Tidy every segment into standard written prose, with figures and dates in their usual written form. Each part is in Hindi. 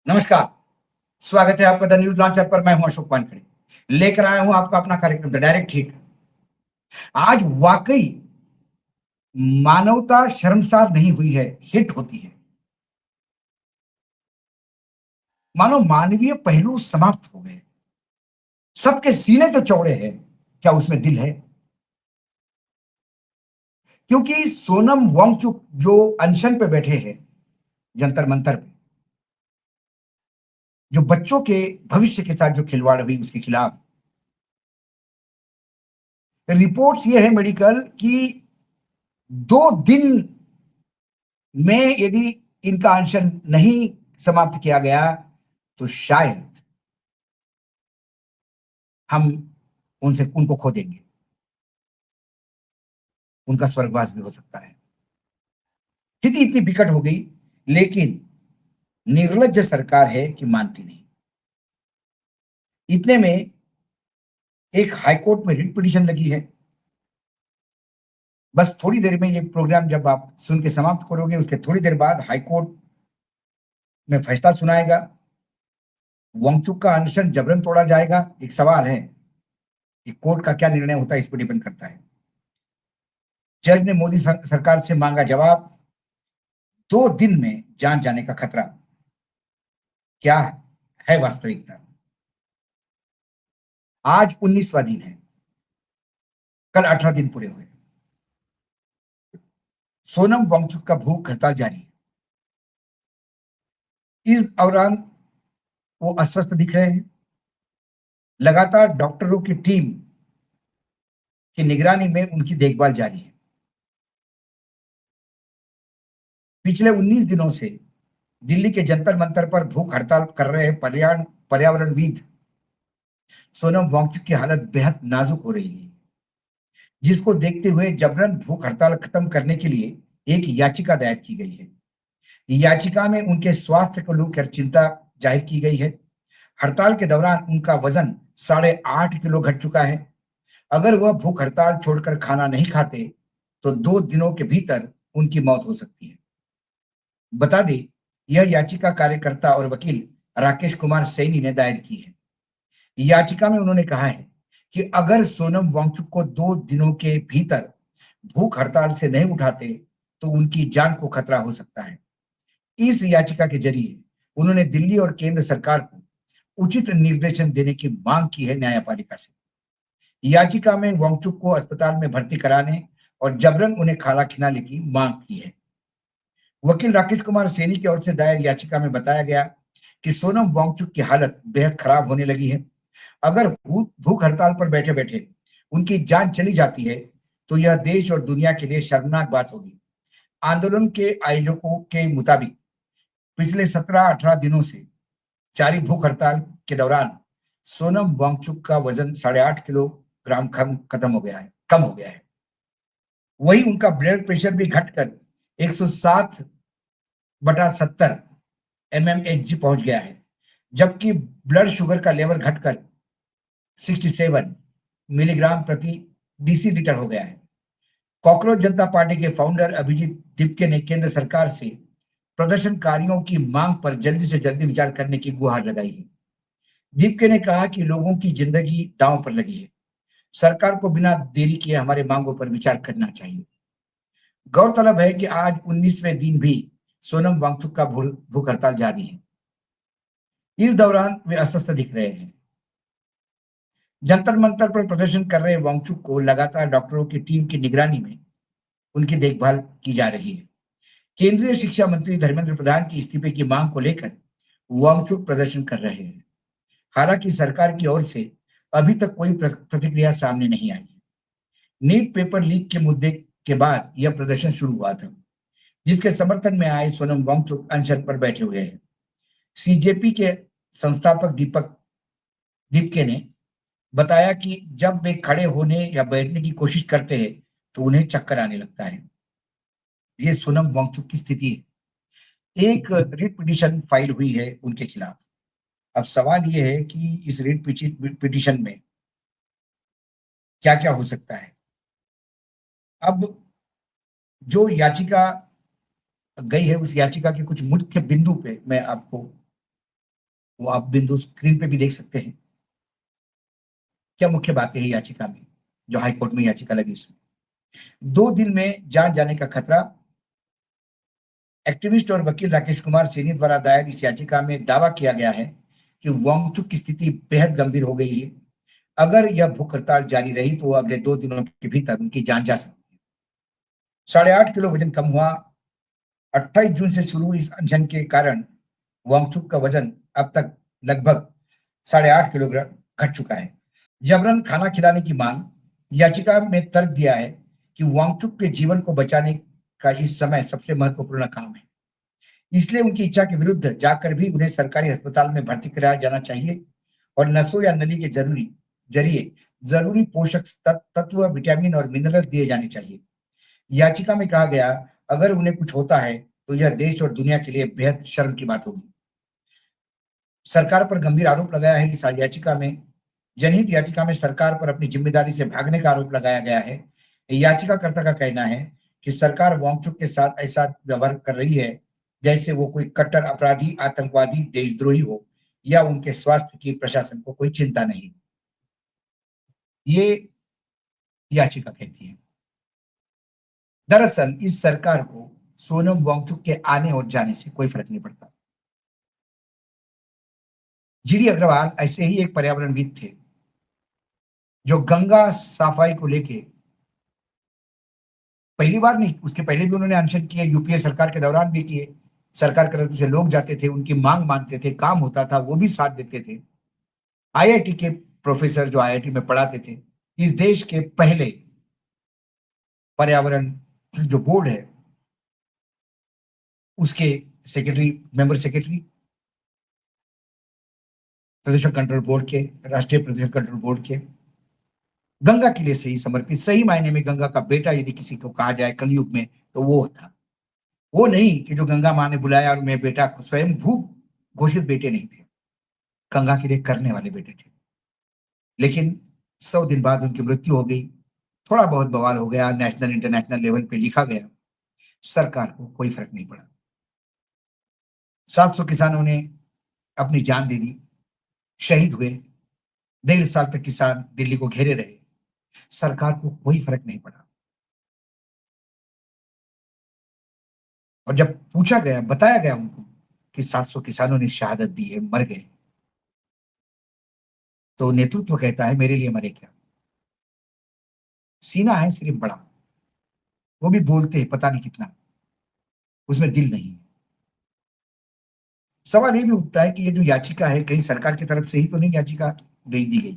नमस्कार। स्वागत है आपका द न्यूज लॉन्चर पर। मैं हूं अशोक वानखेड़े, लेकर आया हूं आपका अपना कार्यक्रम द डायरेक्ट हिट। आज वाकई मानवता शर्मसार नहीं हुई है, हिट होती है। मानो मानवीय पहलू समाप्त हो गए। सबके सीने तो चौड़े हैं, क्या उसमें दिल है? क्योंकि सोनम वांगचुक जो अनशन पे बैठे हैं, जंतर मंतर पे, जो बच्चों के भविष्य के साथ जो खिलवाड़ हुई उसके खिलाफ रिपोर्ट्स ये है मेडिकल कि 2 दिन में यदि इनका अनशन नहीं समाप्त किया गया तो शायद हम उनसे उनको खो देंगे। उनका स्वर्गवास भी हो सकता है। स्थिति इतनी विकट हो गई, लेकिन निर्लज्ज सरकार है कि मानती नहीं। इतने में एक हाईकोर्ट में रिट पिटीशन लगी है। बस थोड़ी देर में ये प्रोग्राम जब आप सुन के समाप्त करोगे, उसके थोड़ी देर बाद हाईकोर्ट में फैसला सुनाएगा। वांगचुक का अनशन जबरन तोड़ा जाएगा। एक सवाल है कि कोर्ट का क्या निर्णय होता है, इस पर डिपेंड करता है। जज ने मोदी सरकार से मांगा जवाब। 2 दिन में जान जाने का खतरा, क्या है वास्तविकता? आज 19वां दिन है, कल 18 दिन पूरे हुए। सोनम वांगचुक का भूख हड़ताल जारी है। इस दौरान वो अस्वस्थ दिख रहे हैं। लगातार डॉक्टरों की टीम की निगरानी में उनकी देखभाल जारी है। पिछले 19 दिनों से दिल्ली के जंतर मंतर पर भूख हड़ताल कर रहे हैं पर्यावरणविद सोनम वांगचुक की हालत बेहद नाजुक हो रही है, जिसको देखते हुए जबरन भूख हड़ताल खत्म करने के लिए एक याचिका दायर की गई है। याचिका में उनके स्वास्थ्य को लेकर चिंता जाहिर की गई है। हड़ताल के दौरान उनका वजन 8.5 किलो घट चुका है। अगर वह भूख हड़ताल छोड़कर खाना नहीं खाते तो 2 दिनों के भीतर उनकी मौत हो सकती है। बता दें, यह याचिका कार्यकर्ता और वकील राकेश कुमार सैनी ने दायर की है। याचिका में उन्होंने कहा है कि अगर सोनम वांगचुक को 2 दिनों के भीतर भूख हड़ताल से नहीं उठाते तो उनकी जान को खतरा हो सकता है। इस याचिका के जरिए उन्होंने दिल्ली और केंद्र सरकार को उचित निर्देशन देने की मांग की है न्यायपालिका से। याचिका में वांगचुक को अस्पताल में भर्ती कराने और जबरन उन्हें खाना खिलाने की मांग की है। वकील राकेश कुमार सैनी की ओर से दायर याचिका में बताया गया कि सोनम वांगचुक की हालत बेहद खराब होने लगी है। अगर भूख हड़ताल पर बैठे बैठे उनकी जान चली जाती है तो यह देश और दुनिया के लिए शर्मनाक बात होगी। आंदोलन के आयोजकों के मुताबिक पिछले 17-18 दिनों से जारी भूख हड़ताल के दौरान सोनम वांगचुक का वजन 8.5 किलोग्राम कम हो गया है। वहीं उनका ब्लड प्रेशर भी घटकर 107/70 mmHg पहुंच गया है, जबकि ब्लड शुगर का लेवल घटकर 67 मिलीग्राम प्रति डेसीलीटर हो गया है। कॉकरोच जनता पार्टी के फाउंडर अभिजीत दिपके ने केंद्र सरकार से प्रदर्शनकारियों की मांग पर जल्दी से जल्दी विचार करने की गुहार लगाई है। दीपके ने कहा कि लोगों की जिंदगी दांव पर लगी है। सरकार को बिना देरी किए हमारे मांगों पर विचार करना चाहिए। गौरतलब है कि आज 19वें दिन भी सोनम वांगचुक का भूख हड़ताल जारी है। इस दौरान वे अस्वस्थ दिख रहे हैं। जंतर मंतर पर प्रदर्शन कर रहे वांगचुक को लगातार डॉक्टरों की टीम की निगरानी में उनकी देखभाल की जा रही है। केंद्रीय शिक्षा मंत्री धर्मेंद्र प्रधान की इस्तीफे की मांग को लेकर वांगचुक प्रदर्शन कर रहे हैं। हालांकि सरकार की ओर से अभी तक कोई प्रतिक्रिया सामने नहीं आई है। नीट पेपर लीक के मुद्दे के बाद यह प्रदर्शन शुरू हुआ था, जिसके समर्थन में आए सोनम वांगचुक अनशन पर बैठे हुए हैं। सीजेपी के संस्थापक दीपके ने बताया कि जब वे खड़े होने या बैठने की कोशिश करते हैं तो उन्हें चक्कर आने लगता है। ये सोनम वांगचुक की स्थिति है। एक रिट पिटीशन फाइल हुई है उनके खिलाफ। अब सवाल ये है कि इस रिट पिटीशन में क्या क्या हो सकता है। अब जो याचिका गई है, उस याचिका के कुछ मुख्य बिंदु पे मैं आपको वो आप बिंदु स्क्रीन पे भी देख सकते हैं। क्या मुख्य बातें हैं याचिका में, जो हाईकोर्ट में याचिका लगी इसमें? 2 दिन में जान जाने का खतरा। एक्टिविस्ट और वकील राकेश कुमार सैनी द्वारा दायर इस याचिका में दावा किया गया है कि वांगचुक की स्थिति बेहद गंभीर हो गई है। अगर यह भूख हड़ताल जारी रही तो अगले 2 दिनों के भीतर उनकी जान जा सकती है। 8.5 किलो वजन कम हुआ। 28 जून से शुरू इस अनशन के कारण वांगचुक का वजन अब तक लगभग 8.5 किलोग्राम घट चुका है। जबरन खाना खिलाने की मांग। याचिका में तर्क दिया है कि वांगचुक के जीवन को बचाने का इस समय सबसे महत्वपूर्ण काम है, इसलिए उनकी इच्छा के विरुद्ध जाकर भी उन्हें सरकारी अस्पताल में भर्ती कराया जाना चाहिए और नसों या नली के जरिए जरूरी पोषक तत्व, विटामिन और मिनरल दिए जाने चाहिए। याचिका में कहा गया, अगर उन्हें कुछ होता है तो यह देश और दुनिया के लिए बेहद शर्म की बात होगी। सरकार पर गंभीर आरोप लगाया है इस याचिका में। जनहित याचिका में सरकार पर अपनी जिम्मेदारी से भागने का आरोप लगाया गया है। याचिकाकर्ता का कहना है कि सरकार वांगचुक के साथ ऐसा व्यवहार कर रही है जैसे वो कोई कट्टर अपराधी, आतंकवादी, देशद्रोही हो या उनके स्वास्थ्य की प्रशासन को कोई चिंता नहीं। ये याचिका कहती है। दरअसल इस सरकार को सोनम वांगचुक के आने और जाने से कोई फर्क नहीं पड़ता। जीडी अग्रवाल ऐसे ही एक पर्यावरणविद थे जो गंगा सफाई को लेके पहली बार नहीं, उसके पहले भी उन्होंने अनशन किए, यूपीए सरकार के दौरान भी किए। सरकार की तरफ से लोग जाते थे, उनकी मांग मानते थे, काम होता था, वो भी साथ देते थे। आईआईटी के प्रोफेसर जो आईआईटी में पढ़ाते थे, इस देश के पहले पर्यावरण जो बोर्ड है उसके सेक्रेटरी, मेंबर सेक्रेटरी, प्रदूषण कंट्रोल बोर्ड के, राष्ट्रीय प्रदूषण कंट्रोल बोर्ड के, गंगा के लिए सही समर्पित, सही मायने में गंगा का बेटा यदि किसी को कहा जाए कलयुग में तो वो था। वो नहीं कि जो गंगा माँ ने बुलाया और मैं बेटा स्वयं भू घोषित बेटे नहीं थे, गंगा के लिए करने वाले बेटे थे। लेकिन 100 दिन बाद उनकी मृत्यु हो गई। थोड़ा बहुत बवाल हो गया, नेशनल इंटरनेशनल लेवल पे लिखा गया, सरकार को कोई फर्क नहीं पड़ा। 700 किसानों ने अपनी जान दे दी, शहीद हुए। 1.5 साल तक किसान दिल्ली को घेरे रहे, सरकार को कोई फर्क नहीं पड़ा। और जब पूछा गया, बताया गया उनको कि 700 किसानों ने शहादत दी है, मर गए, तो नेतृत्व कहता है मेरे लिए मरे क्या? सीना है सिर्फ बड़ा, वो भी बोलते हैं पता नहीं कितना, उसमें दिल नहीं है। सवाल ये भी उठता है कि ये जो याचिका है कहीं सरकार की तरफ से ही तो नहीं याचिका भेज दी गई,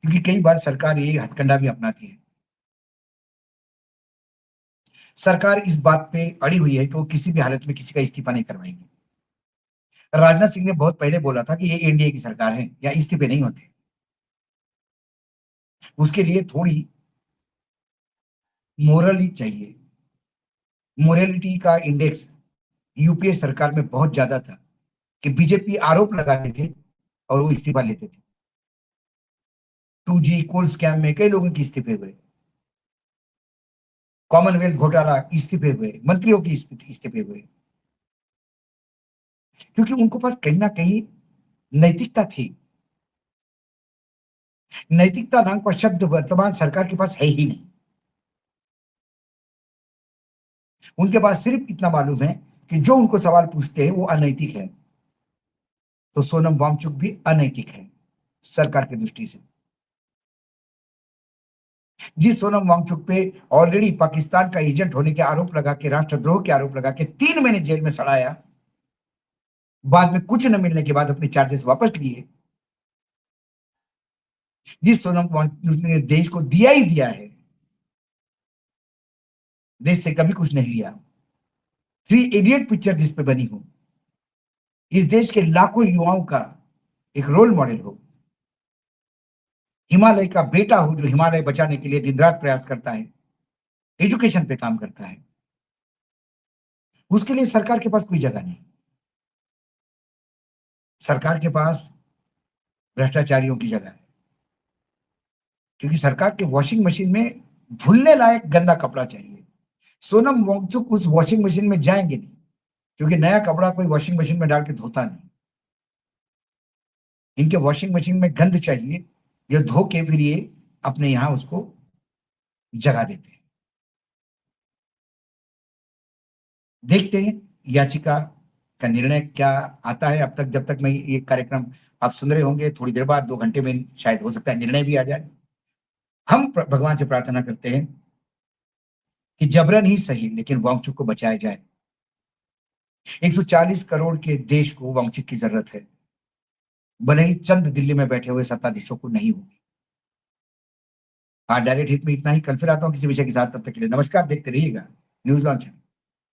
क्योंकि कई बार सरकार ये हथकंडा भी अपनाती है। सरकार इस बात पे अड़ी हुई है कि वो किसी भी हालत में किसी का इस्तीफा नहीं करवाएगी। राजनाथ सिंह ने बहुत पहले बोला था कि ये एनडीए की सरकार है, या इस्तीफे नहीं होते। उसके लिए थोड़ी मोरली चाहिए। मोरलिटी का इंडेक्स यूपीए सरकार में बहुत ज्यादा था कि बीजेपी आरोप लगाते थे और वो इस्तीफा लेते थे। 2G कोल स्कैम में कई लोगों के इस्तीफे हुए, कॉमनवेल्थ घोटाला इस्तीफे हुए, मंत्रियों की इस्तीफे हुए, क्योंकि उनको पास कहीं ना कहीं नैतिकता थी। नैतिकता नाम का शब्द वर्तमान सरकार के पास है ही नहीं। उनके पास सिर्फ इतना मालूम है कि जो उनको सवाल पूछते हैं वो अनैतिक है, तो सोनम वांगचुक भी अनैतिक है सरकार की दृष्टि से। जिस सोनम वांगचुक पे ऑलरेडी पाकिस्तान का एजेंट होने के आरोप लगा के, राष्ट्रद्रोह के आरोप लगा के 3 महीने जेल में सड़ाया, बाद में कुछ न मिलने के बाद अपने चार्जेस वापस लिए। जिस सोनम वांगचुक ने देश को दिया ही दिया है, देश से कभी कुछ नहीं लिया। 3 इडियट पिक्चर जिस पे बनी हो, इस देश के लाखों युवाओं का एक रोल मॉडल हो, हिमालय का बेटा हो जो हिमालय बचाने के लिए दिन रात प्रयास करता है, एजुकेशन पे काम करता है, उसके लिए सरकार के पास कोई जगह नहीं। सरकार के पास भ्रष्टाचारियों की जगह है, क्योंकि सरकार के वॉशिंग मशीन में धुलने लायक गंदा कपड़ा चाहिए। सोनम वांगचुक उस वॉशिंग मशीन में जाएंगे नहीं, क्योंकि नया कपड़ा कोई वॉशिंग मशीन में डाल के धोता नहीं। इनके वॉशिंग मशीन में गंध चाहिए, ये धो के फिर ये अपने यहां उसको जगा देते हैं। देखते हैं याचिका का निर्णय क्या आता है। अब तक जब तक मैं ये कार्यक्रम आप सुन रहे होंगे, थोड़ी देर बाद 2 घंटे में शायद हो सकता है निर्णय भी आ जाए। हम भगवान से प्रार्थना करते हैं कि जबरन ही सही लेकिन वांगचुक को बचाया जाए। 140 करोड़ के देश को वांगचुक की जरूरत है, भले ही चंद दिल्ली में बैठे हुए सत्ताधीशों को नहीं होगी। आज डायरेक्ट हिट में इतना ही। कल फिर आता हूं किसी विषय के साथ। तब तक के लिए नमस्कार। देखते रहिएगा न्यूज लॉन्च।